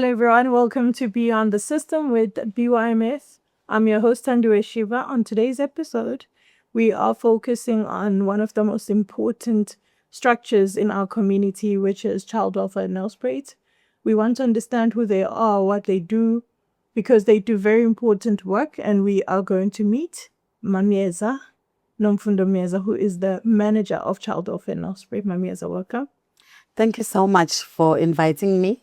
Hello everyone, welcome to Beyond the System with BYMFSA. I'm your host Thandiwe Shiba. On today's episode, we are focusing on one of the most important structures in our community, which is Child Welfare Nelspruit. We want to understand who they are, what they do, because they do very important work, and we are going to meet Myeza, Nomfundo Myeza, who is the manager of Child Welfare Nelspruit. Myeza, welcome. Thank you so much for inviting me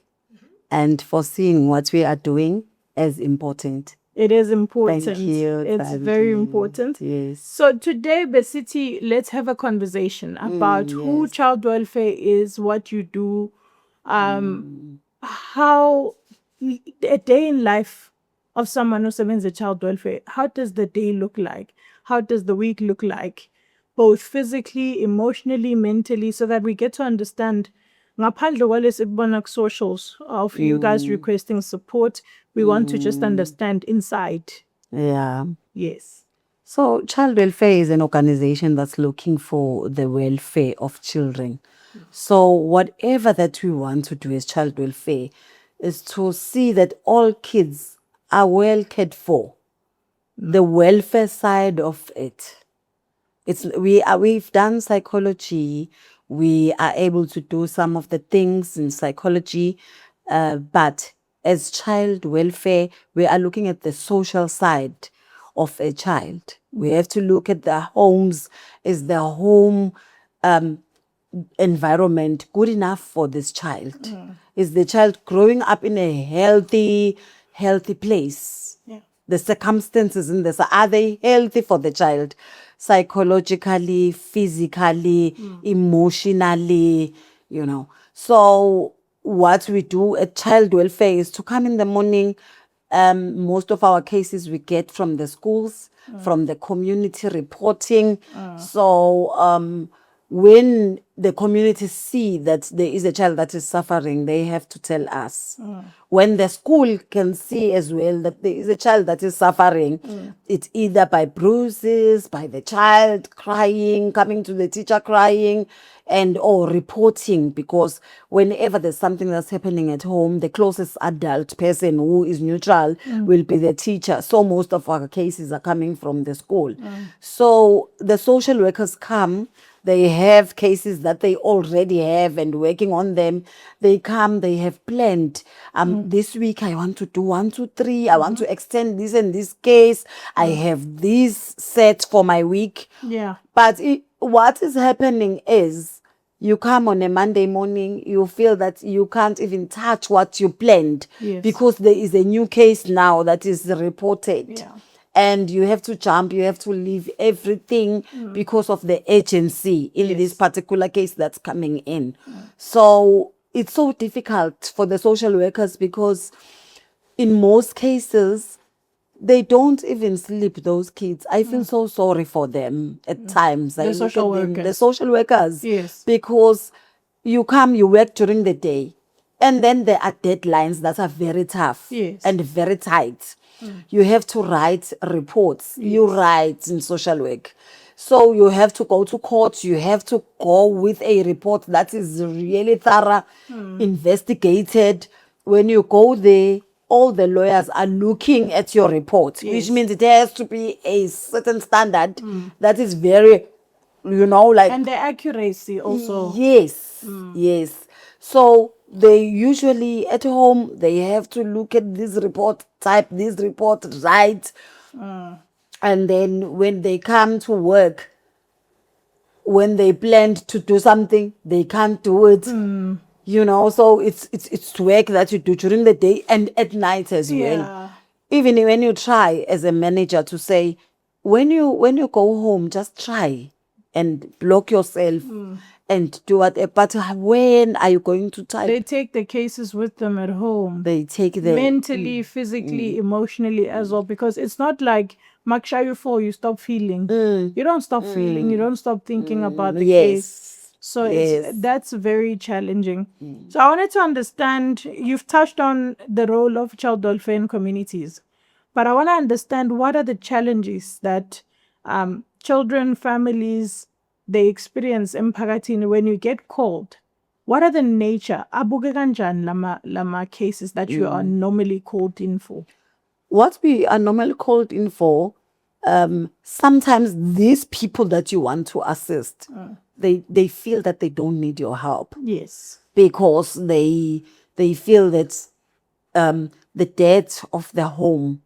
and for seeing what we are doing as important. It is important. Thank you. It's very important. Yes. So today, Besiti, let's have a conversation about who child welfare is, what you do, how a day in life of someone who serves a child welfare, how does the day look like? How does the week look like? Both physically, emotionally, mentally, so that we get to understand ngaphandle kwalesi socials of you guys requesting support, we want to just understand inside. Yeah. Yes. So Child Welfare is an organization that's looking for the welfare of children. So whatever that we want to do as child welfare is to see that all kids are well cared for. The welfare side of it. We've done psychology. We are able to do some of the things in psychology, but as child welfare, we are looking at the social side of a child. We have to look at the homes. Is the home environment good enough for this child? Is the child growing up in a healthy place? Yeah. The circumstances in this, are they healthy for the child? Psychologically, physically, emotionally, So what we do at Child Welfare is to come in the morning. Most of our cases we get from the schools, from the community reporting. So when the community see that there is a child that is suffering, they have to tell us. When the school can see as well that there is a child that is suffering, it's either by bruises, by the child crying, coming to the teacher crying, or reporting, because whenever there's something that's happening at home, the closest adult person who is neutral will be the teacher. So most of our cases are coming from the school. So the social workers come. They have cases that they already have and working on them. They come, they have planned. This week I want to do 1, 2, 3. I want to extend this and this case. I have this set for my week. Yeah. But what is happening is you come on a Monday morning, you feel that you can't even touch what you planned. Yes. Because there is a new case now that is reported. Yeah. And you have to jump, you have to leave everything because of the agency in this particular case that's coming in. So it's so difficult for the social workers because in most cases, they don't even sleep, those kids. I feel so sorry for them at times. The social workers. The social workers. Yes. Because you come, you work during the day. And then there are deadlines that are very tough and very tight. You have to write reports. You write in social work. So you have to go to court. You have to go with a report that is really thorough, investigated. When you go there, all the lawyers are looking at your report, which means it has to be a certain standard that is very, And the accuracy also. Yes, yes. So they usually at home, they have to look at this report, type this report, write. And then when they come to work, when they planned to do something, they can't do it. So it's work that you do during the day and at night as well. Even when you try as a manager to say, when you go home, just try and block yourself and do what. But when are you going to type? They take the cases with them at home. They take them mentally, physically, emotionally as well, because it's not like Makshayu 4, you stop feeling. You don't stop feeling. You don't stop thinking about the case. So that's very challenging. So I wanted to understand, you've touched on the role of child welfare in communities, but I want to understand what are the challenges that children, families, they experience in Pagatini when you get called what are the nature, abuke kanjani lama cases that you are normally called in for? What we are normally called in for, sometimes these people that you want to assist, they feel that they don't need your help. Yes. Because they feel that the debt of the home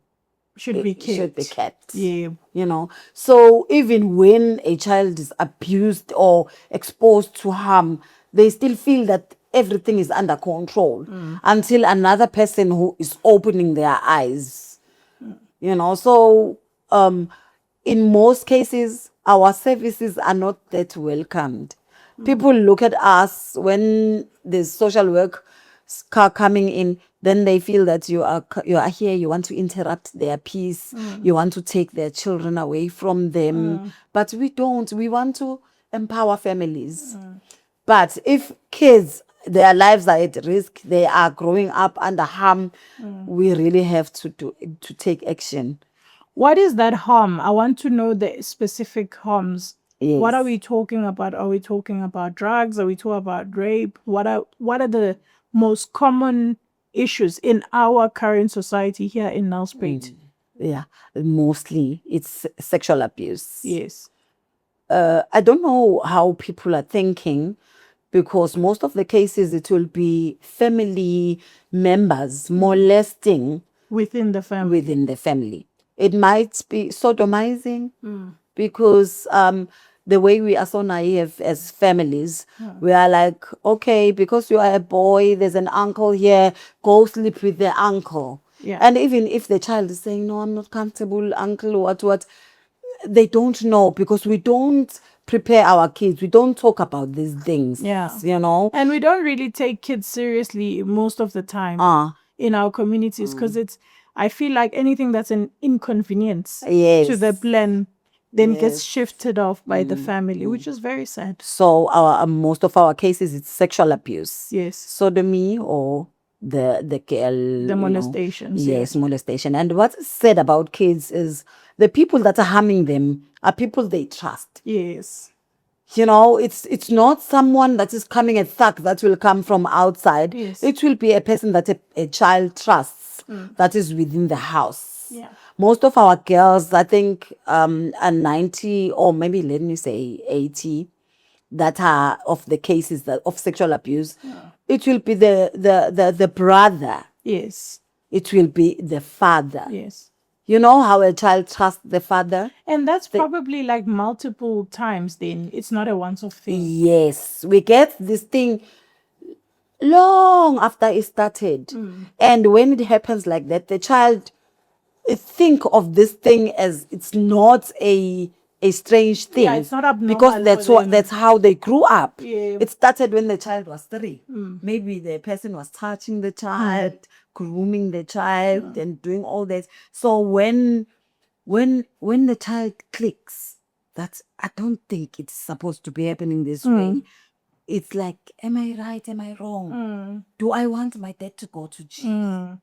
Should be kept. Yeah. You know, so even when a child is abused or exposed to harm, they still feel that everything is under control until another person who is opening their eyes. You know, so in most cases, our services are not that welcomed. People look at us when there's social work coming in, then they feel that you are here, you want to interrupt their peace, you want to take their children away from them. But we don't. We want to empower families. But if kids, their lives are at risk, they are growing up under harm, we really have to take action. What is that harm? I want to know the specific harms. Yes. What are we talking about? Are we talking about drugs? Are we talking about rape? What are the most common issues in our current society here in Nelspruit? Yeah, mostly it's sexual abuse. Yes. I don't know how people are thinking, because most of the cases it will be family members molesting Within the family. It might be sodomizing, because the way we are so naive as families, we are like, okay, because you are a boy, there's an uncle here, go sleep with the uncle. Yeah. And even if the child is saying, no, I'm not comfortable, uncle, what, they don't know, because we don't prepare our kids. We don't talk about these things, you know. And we don't really take kids seriously most of the time in our communities, because I feel like anything that's an inconvenience to the plan then gets shifted off by the family, which is very sad. So our most of our cases, it's sexual abuse. Yes. Sodomy or the girl. The molestations. Yes, molestation. And what's said about kids is the people that are harming them are people they trust. Yes. You know, it's not someone that is coming a thug that will come from outside. Yes. It will be a person that a child trusts that is within the house. Yeah. Most of our girls, I think, are 90, or maybe let me say 80, that are of the cases that of sexual abuse. It will be the brother. Yes. It will be the father. Yes. You know how a child trusts the father? And that's probably like multiple times then. It's not a once-off thing. Yes. We get this thing long after it started. And when it happens like that, the child think of this thing as it's not a strange thing. Yeah, it's not abnormal, because that's how they grew up. Yeah. It started when the child was 3. Maybe the person was touching the child, grooming the child, and doing all that. So when the child clicks, that's, I don't think it's supposed to be happening this way. It's like, am I right? Am I wrong? Do I want my dad to go to jail?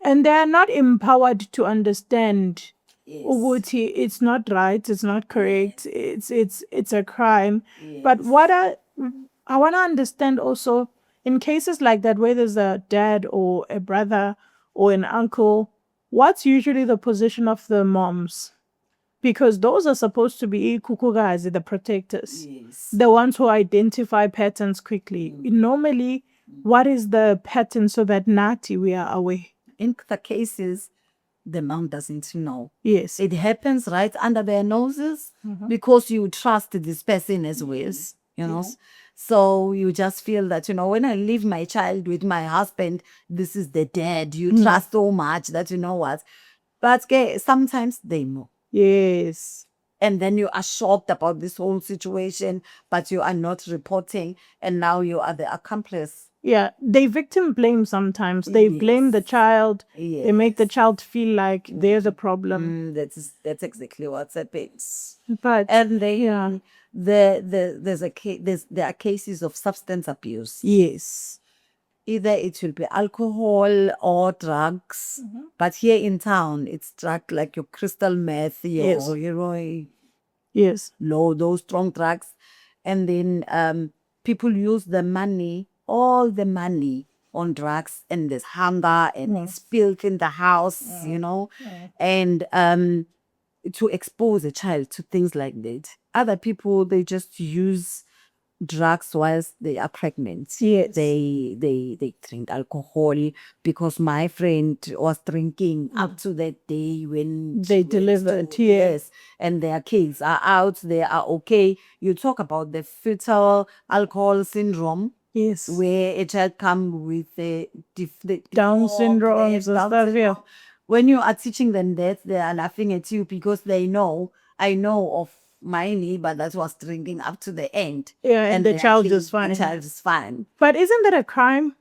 And they are not empowered to understand Uguti, it's not right, it's not correct, it's a crime. But I want to understand also, in cases like that where there's a dad or a brother or an uncle, what's usually the position of the moms? Because those are supposed to be kukugazi, the protectors, the ones who identify patterns quickly. Normally, what is the pattern so that Nati, we are aware? In the cases, the mom doesn't know. Yes. It happens right under their noses because you trust this person as well, you know. So you just feel that, you know, when I leave my child with my husband, this is the dad. You trust so much that you know what. But sometimes they know. Yes. And then you are shocked about this whole situation, but you are not reporting. And now you are the accomplice. Yeah, they victim blame sometimes. They blame the child. They make the child feel like they're the problem. That's exactly what's happened. But and there are cases of substance abuse. Yes. Either it will be alcohol or drugs. But here in town, it's drug like your crystal meth, your heroin. Yes. Those strong drugs. And then people use the money, all the money, on drugs, and there's hunger and there's filth in the house, you know, and to expose a child to things like that. Other people, they just use drugs whilst they are pregnant. Yes. They drink alcohol, because my friend was drinking up to that day when They delivered. Yes. and their kids are out, they are okay. You talk about the fetal alcohol syndrome, Yes. where a child comes with the Down syndromes and stuff, yeah. When you are teaching them that, they are laughing at you because they know, I know of my neighbor that was drinking up to the end. Yeah, and the child is fine. The child is fine. But isn't that a crime?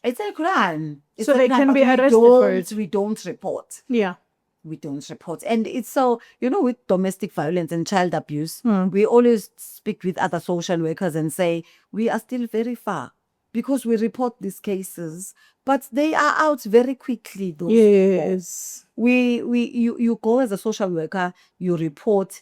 It's a crime. So they can be arrested for it. We don't report. Yeah. We don't report. And it's so, you know, with domestic violence and child abuse, we always speak with other social workers and say, we are still very far because we report these cases, but they are out very quickly. Those Yes. you go as a social worker, you report,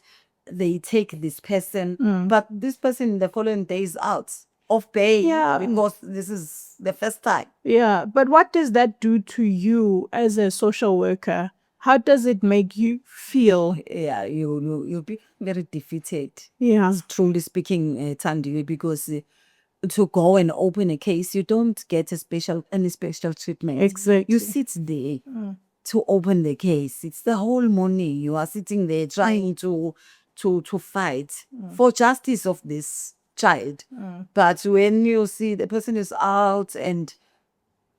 they take this person, but this person in the following days out of bail because this is the first time. Yeah, but what does that do to you as a social worker? How does it make you feel? Yeah, you'll be very defeated. Yeah. Truly speaking, Thandiwe, because to go and open a case, you don't get any special treatment. Exactly. You sit there to open the case. It's the whole morning you are sitting there trying to fight for justice of this child. But when you see the person is out and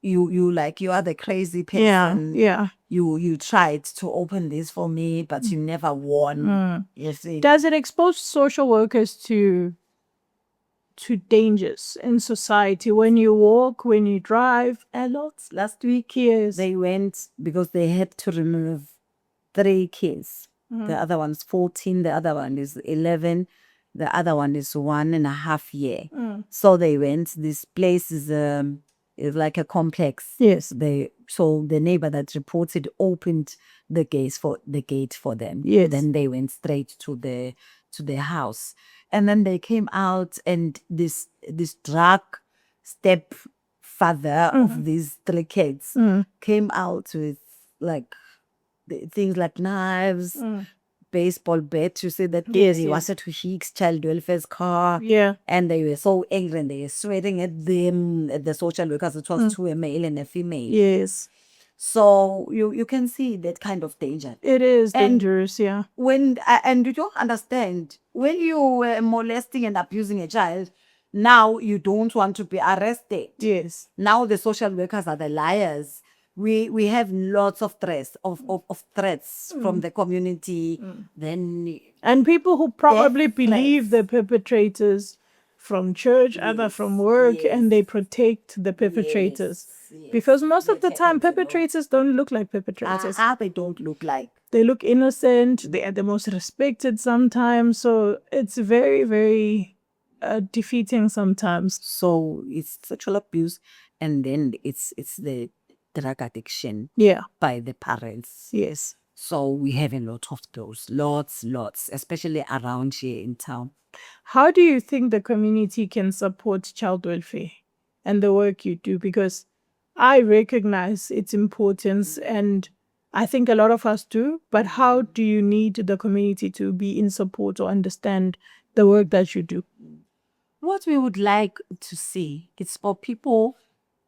you like, you are the crazy person. Yeah. You tried to open this for me, but you never won. Yes. Does it expose social workers to dangers in society when you walk, when you drive? A lot. Last week, Yes. they went because they had to remove 3 kids. The other one's 14, the other one is 11, the other one is 1.5 years. So they went. This place is like a complex. Yes. So the neighbor that reported opened the gate for them. Yes. Then they went straight to the house, and then they came out, and this drug stepfather of these 3 kids came out with like things like knives, baseball bat. You see that he wanted to hit Child Welfare's car. Yeah. And they were so angry and they were swearing at them, at the social workers. It was 2, a male and a female. Yes. So you can see that kind of danger. It is dangerous, yeah. And you don't understand, when you were molesting and abusing a child, now you don't want to be arrested. Yes. Now the social workers are the liars. We have lots of threats from the community. And people who probably believe the perpetrators from church, other from work, and they protect the perpetrators. Yes. Because most of the time, perpetrators don't look like perpetrators. They don't look like. They look innocent. They are the most respected sometimes. So it's very, very defeating sometimes. So it's sexual abuse, and then it's the drug addiction. Yeah. By the parents. Yes. So we have a lot of those, lots, especially around here in town. How do you think the community can support child welfare and the work you do? Because I recognize its importance, and I think a lot of us do, but how do you need the community to be in support or understand the work that you do? What we would like to see is for people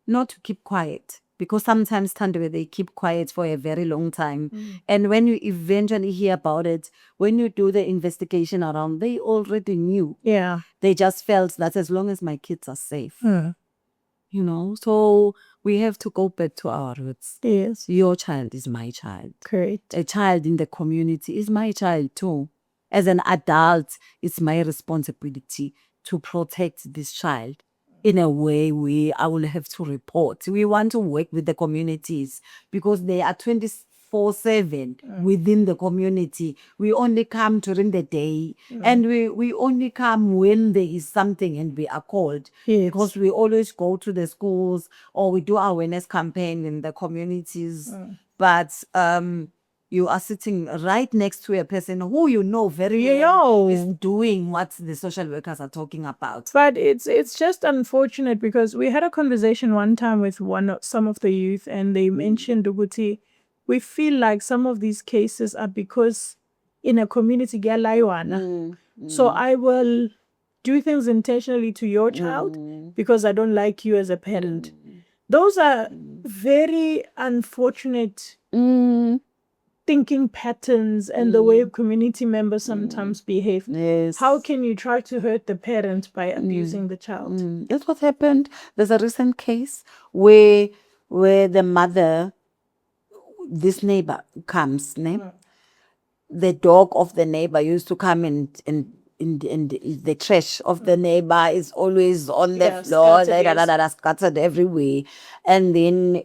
not to keep quiet, because sometimes, Thandiwe, they keep quiet for a very long time. And when you eventually hear about it, when you do the investigation around, they already knew. Yeah. They just felt that as long as my kids are safe, you know, so we have to go back to our roots. Yes. Your child is my child. Great. A child in the community is my child too. As an adult, it's my responsibility to protect this child. In a way, I will have to report. We want to work with the communities because they are 24/7 within the community. We only come during the day, and we only come when there is something and we are called. Yes. Because we always go to the schools or we do our awareness campaign in the communities. But you are sitting right next to a person who you know very Yeah. well is doing what the social workers are talking about. But it's just unfortunate because we had a conversation one time with some of the youth, and they mentioned, Uguti, we feel like some of these cases are because in a community, so I will do things intentionally to your child because I don't like you as a parent. Those are very unfortunate thinking patterns and the way community members sometimes behave. Yes. How can you try to hurt the parent by abusing the child? That's what happened. There's a recent case where the mother, this neighbor comes, the dog of the neighbor used to come in the trash of the neighbor is always on the floor, scattered everywhere. And then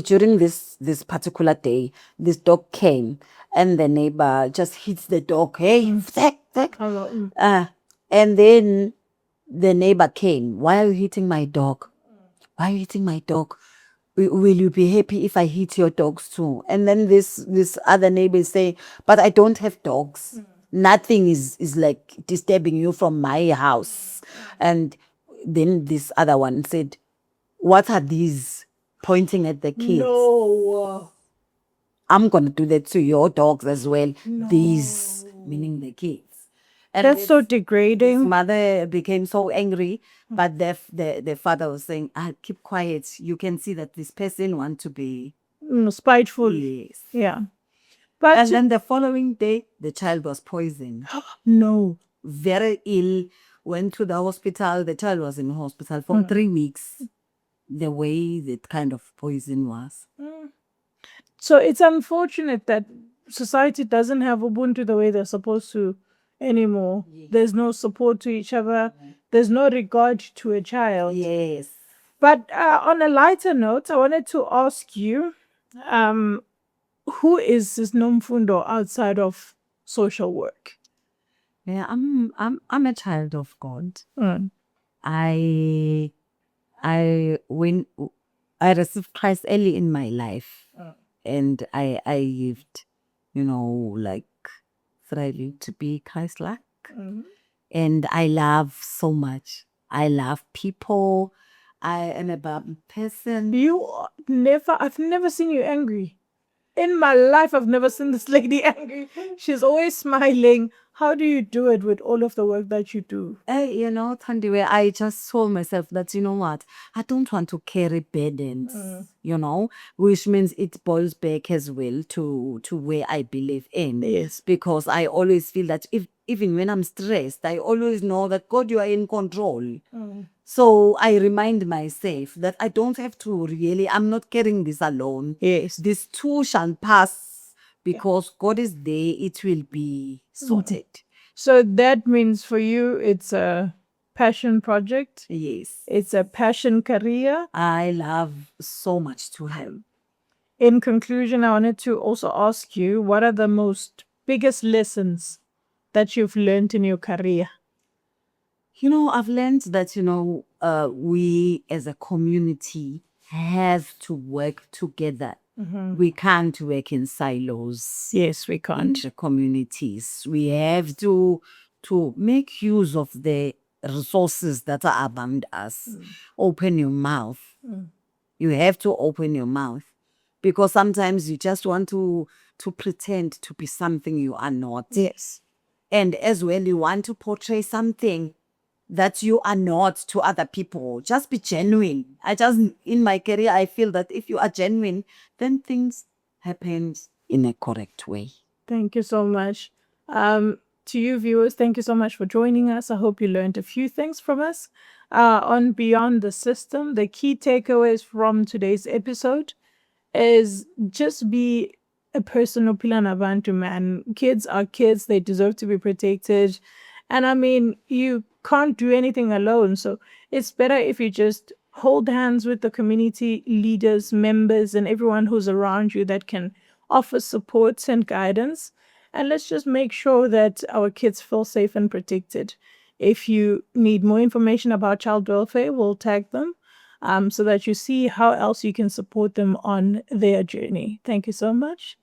during this particular day, this dog came and the neighbor just hits the dog. Hey, zack. And then the neighbor came. Why are you hitting my dog? Why are you hitting my dog? Will you be happy if I hit your dogs too? And then this other neighbor is saying, but I don't have dogs. Nothing is like disturbing you from my house. And then this other one said, what are these? Pointing at the kids. No. I'm going to do that to your dogs as well. No. These, meaning the kids. And that's so degrading. His mother became so angry, but the father was saying, keep quiet. You can see that this person wants to be spiteful. Yes. Yeah. And then the following day, the child was poisoned. No. Very ill. Went to the hospital. The child was in hospital for 3 weeks. The way that kind of poison was. So it's unfortunate that society doesn't have Ubuntu the way they're supposed to anymore. Yes. There's no support to each other. There's no regard to a child. Yes. But on a lighter note, I wanted to ask you, who is this Nomfundo outside of social work? Yeah, I'm a child of God. I received Christ early in my life, and I lived, like striving to be Christ-like. And I love so much. I love people. I am a Bible person. I've never seen you angry. In my life, I've never seen this lady angry. She's always smiling. How do you do it with all of the work that you do? Thandiwe, I just told myself that, you know what, I don't want to carry burdens, which means it boils back as well to where I believe in. Yes. Because I always feel that even when I'm stressed, I always know that God, you are in control. So I remind myself that I don't have to I'm not carrying this alone. Yes. This too shall pass because God is there. It will be sorted. So that means for you, it's a passion project? Yes. It's a passion career? I love so much to help. In conclusion, I wanted to also ask you, what are the biggest lessons that you've learned in your career? I've learned that, we as a community have to work together. We can't work in silos. Yes, we can't. In the communities. We have to make use of the resources that are around us. Open your mouth. You have to open your mouth. Because sometimes you just want to pretend to be something you are not. Yes. And as well, you want to portray something that you are not to other people. Just be genuine. In my career, I feel that if you are genuine, then things happen in a correct way. Thank you so much. To you viewers, thank you so much for joining us. I hope you learned a few things from us. On Beyond the System, the key takeaways from today's episode is just be a person who pila nabantu, man. Kids are kids. They deserve to be protected. And I mean, you can't do anything alone. So it's better if you just hold hands with the community leaders, members, and everyone who's around you that can offer support and guidance. And let's just make sure that our kids feel safe and protected. If you need more information about child welfare, we'll tag them so that you see how else you can support them on their journey. Thank you so much.